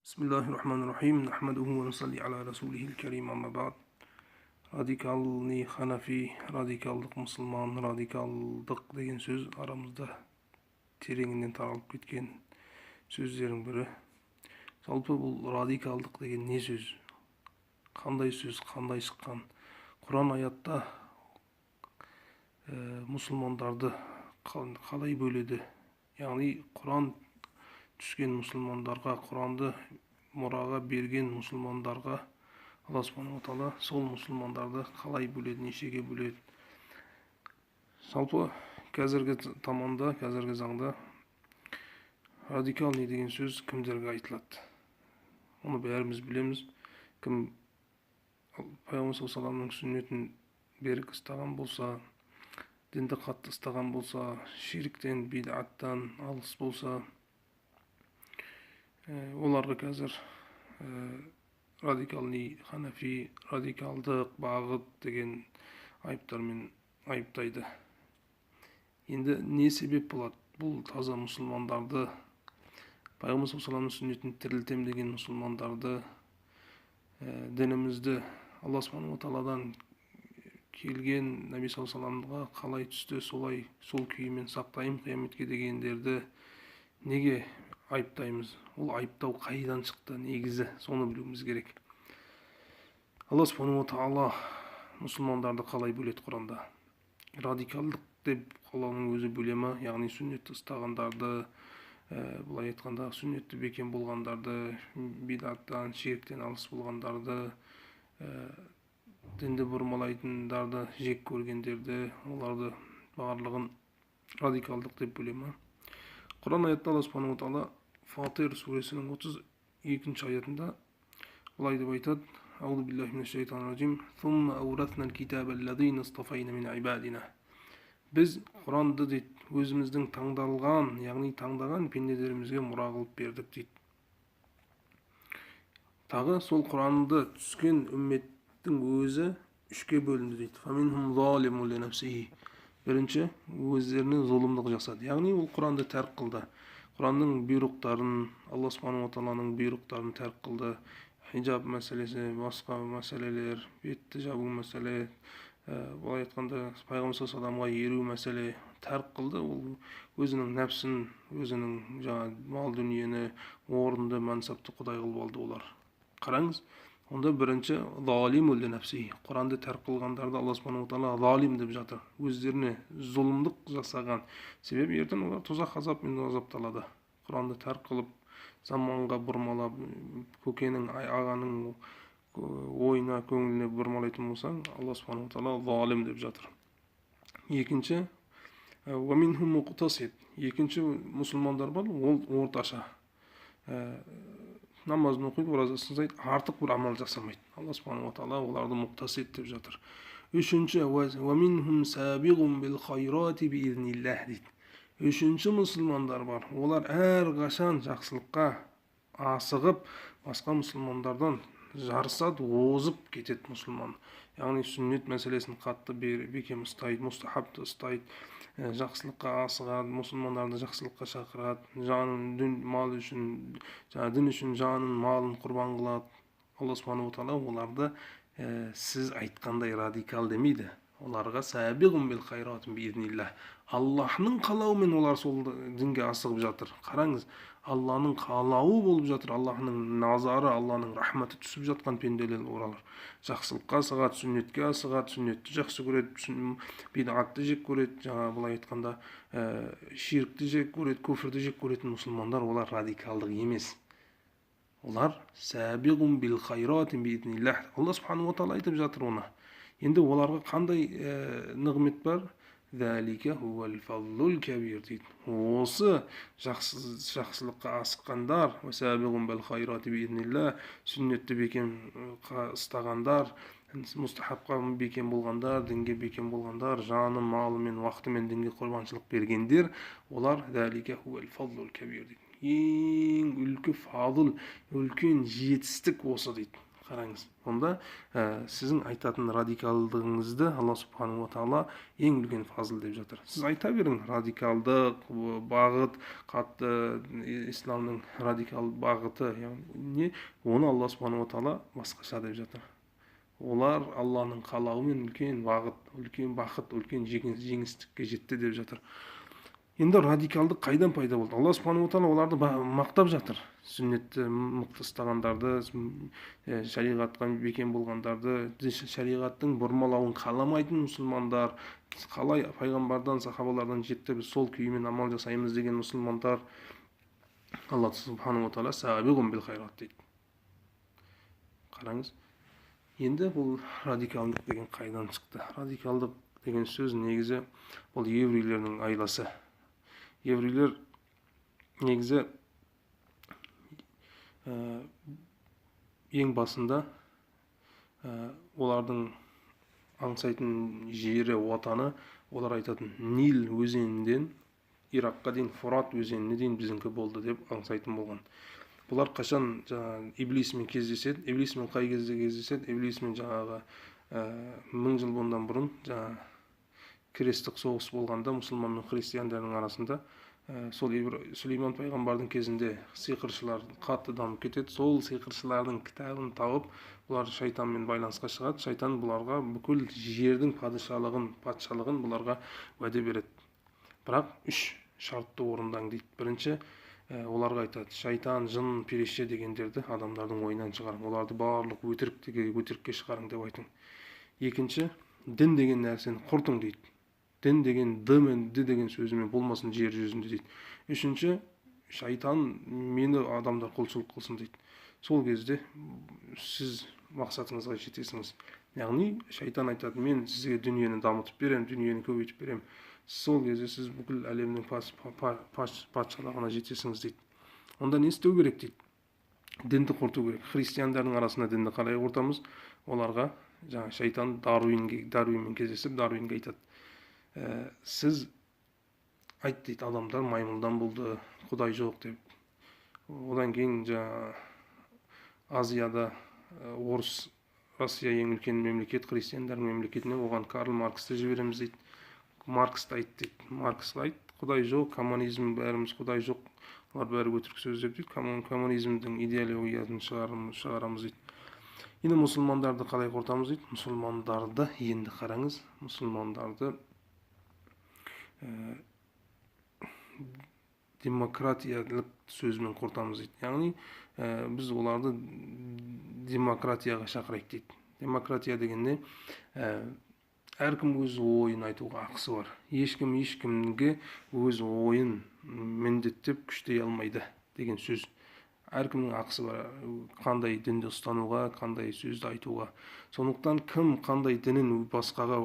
Bismillahirrahmanirrahim. Nahmaduhu wa nusalli ala rasulihil karim, amma ba'd. Radikalni Ханафи, радикалдық мұсылман, радикалдық деген сөз арамызда тереңінен таралып кеткен сөздердің бірі. Жалпы бұл радикалдық деген не сөз? Қандай сөз, қандай шыққан? Құран аятта мұсылмандарды қалай бөледі? Яғни Құран түскен мұсылмандарға, Құранды мұраға берген мұсылмандарға Алла Субхану ва Тағала сол мұсылмандарды қалай бөледі, нешеге бөледі? Жалпы қазіргі заманда, қазіргі заңда радикалный деген сөз кімдерге айтылады? Оны бәріміз білеміз. Кім Пайғамбар саллаллаху алейхи ва салламның сүннетін берік ұстаған болса, дінді қатты ұстаған болса, ширктен, бидаттан алыс болса, оларға қазір радикалный Ханафи, радикалдық бағыт деген айыптармен айыптайды. Енді не себеп болады? Бұл таза мұсылмандарды, Пайғамбар саллаллаху алейхи ва салламның сүннетін тірілтем деген мұсылмандарды, дінімізді Алла Субхану ва Тағаладан келген Наби саллаллаху алейхи ва салламға қалай түсті, солай сол күйімен сақтаймын қияметке дегендерді неге айыптаймыз? Ол айыптау қайдан шықты, негізі? Соны білуіміз керек. Алла Субхану ва Тағала мұсылмандарды қалай бөледі Құранда? Радикалдық деп Алланың өзі бөле ма? Яғни сүннетті ұстағандарды, былай айтқанда сүннетті бекем болғандарды, бидаттан, ширктен алыс болғандарды, дінді бұрмалайтындарды, жек көргендерді, оларды барлығын радикалдық деп бөле ма? Құран аятта Алла Субхану ва Тағала Фатир сүресінің 32 аятында былай деп айтады: Аузу биллахи минаш шайтанир раджим. Сумма ауратнал китаба аллазина истафайна мин ибадина. Біз Құранды дейді, өзіміздің таңдалған, яғни таңдаған пенделерімізге мұра қылып бердік дейді. Тағы сол Құранды түскен үмметтің өзі үшке бөлінді дейді. Фаминхум залимун ли нафсихи. Бірінші, өздеріне зұлымдық жасады. Яғни ол Құранды тәрк қылды. Құранның бұйрықтарын, Алла Субхану ва Тағаланың бұйрықтарын тәрк қылды. Хиджаб мәселесі, басқа мәселелер, бетті жабу мәселе, былай айтқанда Пайғамбар саллаллаху алейхи ва салламға еру мәселе тәрк қылды. Ол өзінің нәпсін, өзінің мал дүниені, орынды, мансапты құдай қылып алды олар. Қараңыз, онда бірінші залимун ли нафсихи. Құранды тәрк қылғандарды Алла Субхану ва Тағала залим деп жатыр. Өздеріне зұлымдық жасаған. Себебі ертең олар тозақ азапымен азапталады. Құранды тәрк қылып, заманға бұрмалап, көкенің, ағаның ойына, көңіліне бұрмалайтын болсаң, Алла Субхану ва Тағала залим деп жатыр. Екінші, ва минхум муқтасид. Екінші мұсылмандар бар, ол орташа. Намазын оқиды, оразасын ұстайды, артық бір амал жасамайды. Алла Субхану ва Тағала оларды муқтасид деп жатыр. Үшінші, ва минхум сабиғун бил хайрати биизниллах дейді. Үшінші мұсылмандар бар, олар әрқашан жақсылыққа асығып, басқа мұсылмандардан жарысады, озып кетеді мұсылман. Яғни сүннет мәселесін қатты бекем ұстайды, мұстахабты ұстайды, жақсылыққа асығады, мұсылмандарды жақсылыққа шақырады, жанын, мал үшін, дін үшін жанын, малын құрбан қылады. Алла Субхану ва Тағала оларды сіз айтқандай радикал демейді. Оларға сабиғун бил хайрати биизниллах. Аллахның қалауымен олар сол дінге асығып жатыр. Қараңыз, Алланың қалауы болып жатыр, Аллахның назары, Алланың рахматы түсіп жатқан пенделер олар. Жақсылыққа асығады, сүннетке асығады, сүннетті жақсы көреді, бидатты жек көреді, былай айтқанда ширкті жек көреді, күфрді жек көретін мұсылмандар, олар радикалдық емес. Олар сабиғун бил хайрати биизниллах. Алла Субхану ва Тағала айтып жатыр оны. Енді оларға қандай нығмет бар? Залика хувал фазлул кабир дейді. Осы жақсылыққа асыққандар, сабиғун бил хайрати биизниллах, сүннетті бекем ұстағандар, мұстахабқа бекем болғандар, дінге бекем болғандар, жаны, малы мен уақытымен дінге құрбаншылық бергендер, олар залика хувал фазлул кабир дейді. Ең үлкен фазыл, үлкен жетістік осы дейді. Қараңыз, онда сіздің айтатын радикалдығыңызды Алла субхану ва тағала ең үлкен фазыл деп жатыр. Сіз айта берің, радикалдық бағыт, қатты исламның радикал бағыты, не, оны Алла субхану ва тағала басқаша деп жатыр. Олар Алланың қалауымен үлкен бағыт, үлкен бақыт, үлкен жеңістікке жетті деп жатыр. Енді радикалдық қайдан пайда болды? Алла субхану ва тағала оларды мақтап жатыр. Сүннетті мықты ұстағандарды, шариғатқа бекем болғандарды, шариғаттың бұрмалауын қаламайтын мұсылмандар, қалай пайғамбардан, сахабалардан жетті, біз сол күйімен амал жасаймыз деген мұсылмандар. Алла субхану ва тағала сабиғун бил хайрат дейді. Қараңыз, енді бұл радикалдық деген қайдан шықты? Радикалдық деген сөз негізі бұл еврейлердің айласы. Еврейлер негізі ең басында олардың аңсайтын жері, отаны, олар айтатын Нил өзенінен Иракқа дейін, Фурат өзеніне дейін біздіңкі болды деп аңсайтын болған. Бұлар қашан иблисмен кездеседі, иблисмен қай кезде кездеседі? Иблисмен жаңағы 1000 жыл bundan бұрын крестік соғыс болғанда мұсылман мен христиандардың арасында сол Сүлейман пайғамбардың кезінде сиқыршылар қатты дамып кетеді. Сол сиқыршылардың кітабын тауып, бұлар шайтанмен байланысқа шығады. Шайтан бұларға бүкіл жердің патшалығын бұларға уәде береді. Бірақ 3 шартты орындаң дейді. Бірінші, оларға айтады, шайтан, жын, періште дегендерді адамдардың ойынан шығарың. Оларды барлық өтірікке шығарың деп айтың. Екінші, дін деген нәрсені құртың дейді. Дін деген д мен д деген сөзімен болмасын жер жүзінде дейді. Үшінші, шайтан мені адамдар құлшылық қылсын дейді. Сол кезде сіз мақсатыңызға жетесіңіз. Яғни шайтан айтады, мен сізге дүниені дамытып берем, дүниені көбейтіп берем. Сол кезде сіз бүкіл әлемнің патшалығына жетесіңіз дейді. Онда не істеу керек дейді? Дінді құрту керек. Христиандардың арасында дінді қалай құртамыз? Оларға жаңа шайтан Дарвинмен кездесіп, Дарвинге айтады, сіз айт дейді, адамдар маймылдан болды, құдай жоқ деп. Одан кейін Азияда орыс, Россия ең үлкен мемлекет, христиандардың мемлекетіне, оған Карл Марксті жібереміз дейді. Марксті айт дейді. Маркс айт, құдай жоқ, коммунизм бәріміз құдай жоқ, олар бәрі өтірік сөз деп дейді. Коммунизмдің идеологиясын шығарамыз дейді. Енді мұсылмандарды қалай құртамыз дейді? Мұсылмандарды енді қараңыз, мұсылмандарды демократиялық сөзмен құртамыз дейді. Яғни біз оларды демократияға шақырайық дейді. Демократия дегенде әркім өз ойын айтуға ақысы бар. Ешкім ешкімге өз ойын міндеттеп күштей алмайды деген сөз. Әркімнің ақысы бар, қандай дінді ұстануға, қандай сөзді айтуға. Сондықтан кім қандай дінін басқаға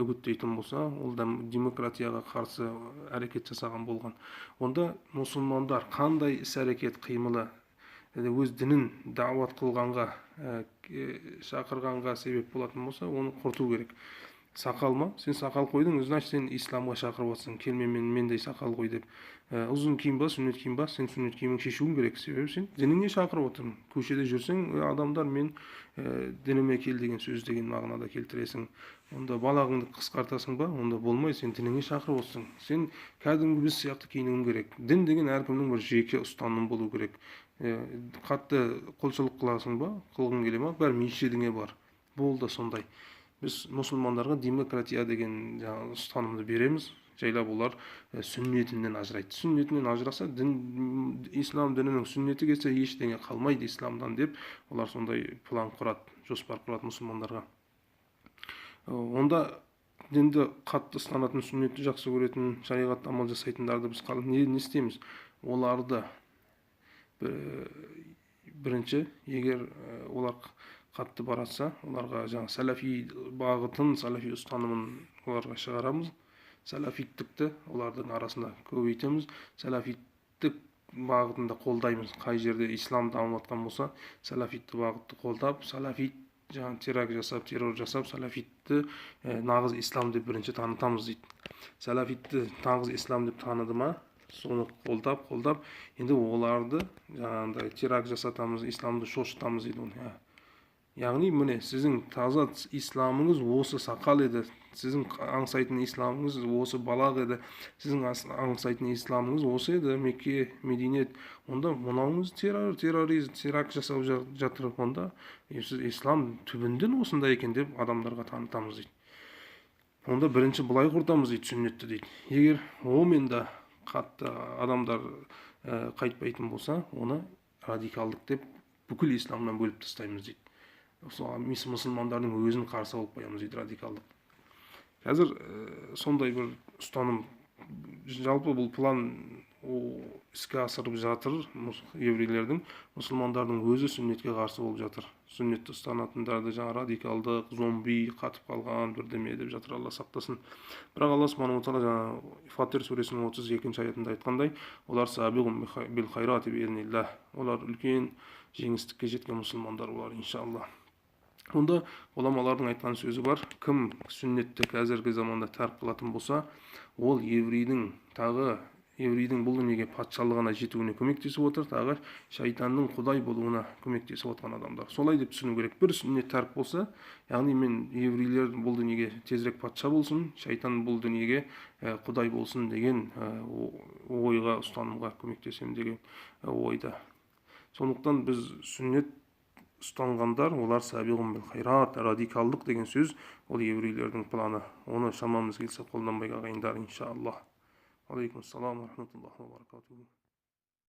үгіттейтін болса, ол да демократияға қарсы әрекет жасаған болған. Онда мұсылмандар қандай іс-әрекет қимылы өз дінін дауат қылғанға, шақырғанға себеп болатын болса, оны құрту керек. Сақал ма? Сен сақал қойдың, значит сен исламға шақырып отырсың. Келме мендей сақал қой деп. Ұзын киім ба, сүннет киім ба? Сен сүннет киімін шешуің керек. Себебі сен дініңе шақырып отырсың. Көшеде жүрсең, адамдар мен дініме кел деген сөз деген мағынада келтіресің. Онда балағыңды қысқартасың ба? Онда болмай, сен дініңе шақырып отырсың. Сен кәдімгі біз сияқты киінуің керек. Дін деген әркімнің бір жеке ұстанымы болу керек. Қатты құлшылық қыласың ба? Қылғың келе ма? Бәрі мешітіңе бар. Бұл да сондай. Біз мұсылмандарға демократия деген ұстанымды береміз. Жайлап олар сүннетінен ажырайды. Сүннетінен ажыраса, ислам дінінің сүннеті келсе, ештеңе қалмайды исламдан деп, олар сондай план құрады, жоспар құрады мұсылмандарға. Онда дінді қатты ұстанатын, сүннетті жақсы көретін, шариғатта амал жасайтындарды біз не істейміз? Оларды бірінші, егер олар қатты баратса, оларға жаңа сәләфи бағытын, сәләфи ұстанымын оларға шығарамыз. Сәләфиттікті олардың арасында көбейтеміз. Сәләфиттік бағытында қолдаймыз. Қай жерде ислам дамып жатқан болса, сәләфитті бағытты қолдап, сәләфит жаңа террор жасап, сәләфитті нағыз ислам деп бірінші танытамыз дейді. Сәләфитті нағыз ислам деп таныды ма, соны қолдап, енді оларды жаңағындай террор жасатамыз, исламды шошытамыз дейді оны. Яғни міне сіздің таза исламыңыз осы сақал еді, сіздің аңсайтын исламыңыз осы балақ еді, сіздің аңсайтын исламыңыз осы еді, Мекке, Медине, онда мынауыңыз терроризм, теракт жасап жатыр, онда сіз ислам түбінден осындай екен деп адамдарға танытамыз дейді. Онда бірінші былай құртамыз дейді сүннетті дейді. Егер омен да қатты адамдар қайтпайтын болса, оны радикалдық деп бүкіл исламнан бөліп тастаймыз дейді. Мұсылмандардың өзін қарсы алып қоямыз дейді радикалдық. Қазір сондай бір ұстаным, жалпы бұл план іске асырып жатыр еврейлердің, мұсылмандардың өзі сүннетке қарсы болып жатыр. Сүннетті ұстанатындарды жаңа радикалдық, зомби, қатып қалған бірдеме деп жатыр, Алла сақтасын. Бірақ Алла субханаху ва тағала жаңа Фатир сүресінің 32 аятында айтқандай, олар сабиғун бил хайрати биизниллах, олар үлкен жеңістікке жеткен мұсылмандар олар, иншалла. Онда ғұламалардың айтқан сөзі бар, кім сүннетті қазіргі заманда тәрк қылатын болса, ол еврейдің бұл дүниеге патшалығына жетуіне көмектесіп отыр, тағы шайтанның құдай болуына көмектесіп отқан адамдар. Солай деп түсіну керек. Бір сүннет тәрк болса, яғни мен еврейлер бұл дүниеге тезірек патша болсын, шайтан бұл дүниеге құдай болсын деген ойға, ұстанымға көмектесем деген ойда. Сондықтан біз сүннет ұстанғандар, олар сабиғун бил хайрат, радикалдық деген сөз, ол еврейлердің планы. Оны шамамыз келсе қолданбай ағайындар, иншаллах. Алейкум ассалам ва рахматуллахи ва баракатуху.